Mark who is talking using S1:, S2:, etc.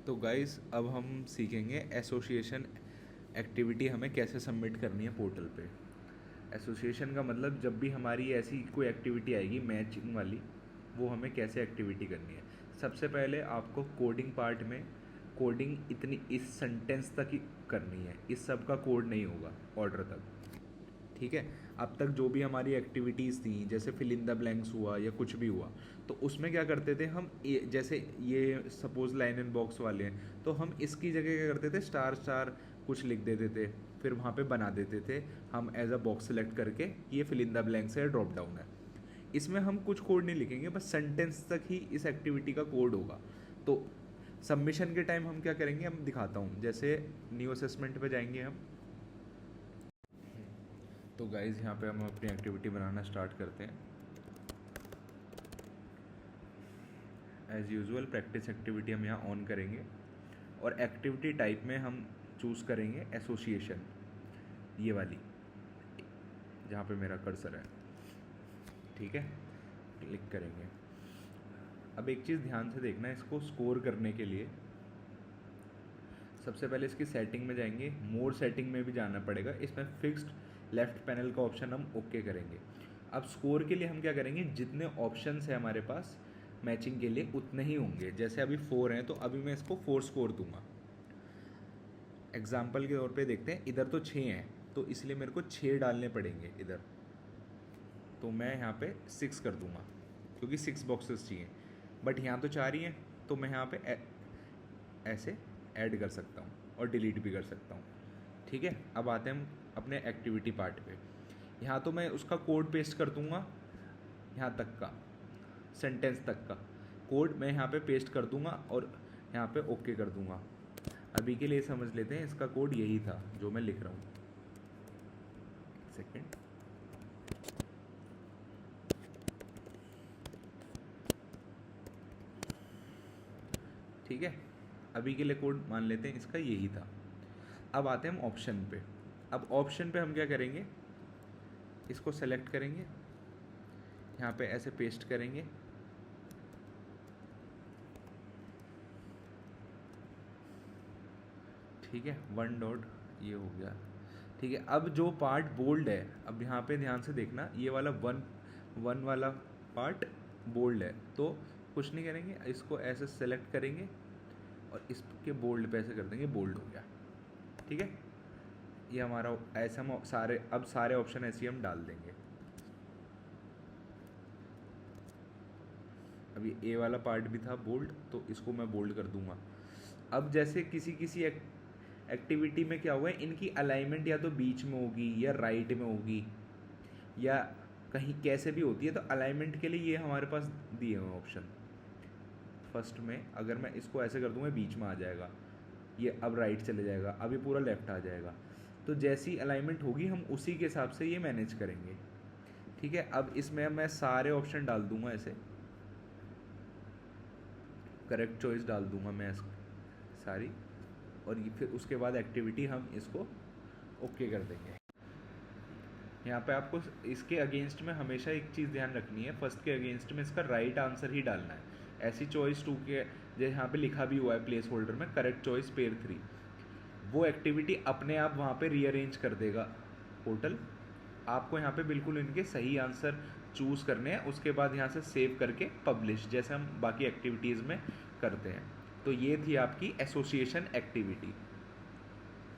S1: तो गाइस अब हम सीखेंगे एसोसिएशन एक्टिविटी हमें कैसे सबमिट करनी है पोर्टल पे। एसोसिएशन का मतलब जब भी हमारी ऐसी कोई एक्टिविटी आएगी मैचिंग वाली, वो हमें कैसे एक्टिविटी करनी है। सबसे पहले आपको कोडिंग पार्ट में कोडिंग इतनी इस सेंटेंस तक ही करनी है, इस सब का कोड नहीं होगा ऑर्डर तक। ठीक है। अब तक जो भी हमारी एक्टिविटीज़ थी, जैसे फिल इन द ब्लैंक्स हुआ या कुछ भी हुआ, तो उसमें क्या करते थे हम, जैसे ये सपोज लाइन एंड बॉक्स वाले हैं, तो हम इसकी जगह क्या करते थे, स्टार स्टार कुछ लिख देते थे, फिर वहाँ पे बना देते थे हम एज अ बॉक्स सेलेक्ट करके ये फिल इन द ब्लैंक्स है, ड्रॉप डाउन है। इसमें हम कुछ कोड नहीं लिखेंगे, बस सेंटेंस तक ही इस एक्टिविटी का कोड होगा। तो सबमिशन के टाइम हम क्या करेंगे, हम दिखाता हूँ। जैसे न्यू असेसमेंट पे जाएंगे हम। तो गाइज यहाँ पे हम अपनी एक्टिविटी बनाना स्टार्ट करते हैं। एज़ यूजुअल प्रैक्टिस एक्टिविटी हम यहाँ ऑन करेंगे और एक्टिविटी टाइप में हम चूज़ करेंगे एसोसिएशन, ये वाली जहाँ पे मेरा कर्सर है। ठीक है, क्लिक करेंगे। अब एक चीज़ ध्यान से देखना है, इसको स्कोर करने के लिए सबसे पहले इसकी सेटिंग में जाएंगे, मोर सेटिंग में भी जाना पड़ेगा। इसमें फिक्स्ड लेफ्ट पैनल का ऑप्शन हम ओके करेंगे। अब स्कोर के लिए हम क्या करेंगे, जितने ऑप्शंस है हमारे पास मैचिंग के लिए उतने ही होंगे। जैसे अभी 4 हैं तो अभी मैं इसको 4 स्कोर दूंगा। एग्जाम्पल के तौर पे देखते हैं, इधर तो 6 हैं तो इसलिए मेरे को 6 डालने पड़ेंगे इधर, तो मैं यहाँ पे 6 कर दूंगा क्योंकि 6 बॉक्सेस चाहिए। बट यहाँ तो 4 ही हैं तो मैं यहाँ पे ऐसे ऐड कर सकता हूँ और डिलीट भी कर सकता हूँ। ठीक है। अब आते हैं हम अपने एक्टिविटी पार्ट पे। यहाँ तो मैं उसका कोड पेस्ट कर दूँगा, यहाँ तक का सेंटेंस तक का कोड मैं यहाँ पे पेस्ट कर दूँगा और यहाँ पे ओके कर दूँगा। अभी के लिए समझ लेते हैं इसका कोड यही था जो मैं लिख रहा हूँ। सेकेंड। ठीक है, अभी के लिए कोड मान लेते हैं इसका यही था। अब आते हैं हम ऑप्शन पे। अब ऑप्शन पे हम क्या करेंगे, इसको सेलेक्ट करेंगे, यहाँ पे ऐसे पेस्ट करेंगे, ठीक है, 1 डॉट ये हो गया। ठीक है। अब जो पार्ट बोल्ड है, अब यहाँ पे ध्यान से देखना, ये वाला वन वाला पार्ट बोल्ड है, तो कुछ नहीं करेंगे, इसको ऐसे सेलेक्ट करेंगे और इसके बोल्ड पे ऐसे कर देंगे, बोल्ड हो गया। ठीक है, ये हमारा ऐसे हम सारे ऑप्शन ऐसे ही हम डाल देंगे। अभी ए वाला पार्ट भी था बोल्ड, तो इसको मैं बोल्ड कर दूंगा। अब जैसे किसी किसी एक्टिविटी में क्या हुआ है, इनकी अलाइनमेंट या तो बीच में होगी या राइट में होगी या कहीं कैसे भी होती है, तो अलाइनमेंट के लिए ये हमारे पास दिए हुए ऑप्शन। फर्स्ट में अगर मैं इसको ऐसे कर दूंगा बीच में आ जाएगा, ये अब राइट चले जाएगा, अब ये पूरा लेफ्ट आ जाएगा। तो जैसी अलाइनमेंट होगी हम उसी के हिसाब से ये मैनेज करेंगे। ठीक है। अब इसमें मैं सारे ऑप्शन डाल दूंगा, ऐसे करेक्ट चॉइस डाल दूंगा मैं सारी, और ये फिर उसके बाद एक्टिविटी हम इसको ओके कर देंगे। यहाँ पे आपको इसके अगेंस्ट में हमेशा एक चीज़ ध्यान रखनी है, फर्स्ट के अगेंस्ट में इसका राइट आंसर ही डालना है। ऐसी चॉइस 2 के जैसे यहाँ पे लिखा भी हुआ है प्लेस होल्डर में, करेक्ट चॉइस पेयर 3, वो एक्टिविटी अपने आप वहाँ पे रीअरेंज कर देगा पोर्टल। आपको यहाँ पे बिल्कुल इनके सही आंसर चूज़ करने हैं, उसके बाद यहाँ से सेव करके पब्लिश, जैसे हम बाकी एक्टिविटीज़ में करते हैं। तो ये थी आपकी एसोसिएशन एक्टिविटी।